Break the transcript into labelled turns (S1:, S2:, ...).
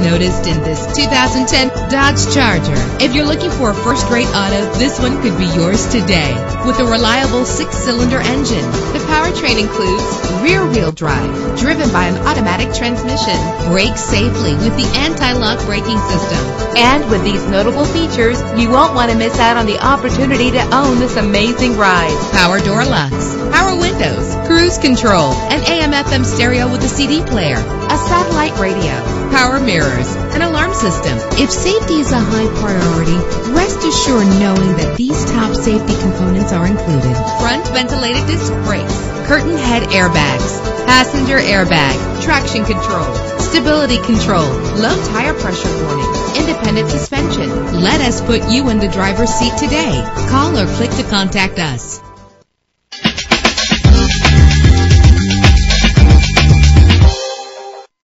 S1: noticed in this 2010 Dodge Charger. If you're looking for a first-rate auto, this one could be yours today. With a reliable 6-cylinder engine, the powertrain includes rear-wheel drive, driven by an automatic transmission. Brake safely with the anti-lock braking system. And with these notable features, you won't want to miss out on the opportunity to own this amazing ride. Power door locks, power windows, cruise control, an AM/FM stereo with a CD player, a satellite radio, power mirrors, an alarm system. If safety is a high priority, rest assured knowing that these top safety components are included. Front ventilated disc brakes, curtain head airbags, passenger airbag, traction control, stability control, low tire pressure warning, independent suspension. Let us put you in the driver's seat today. Call or click to contact us.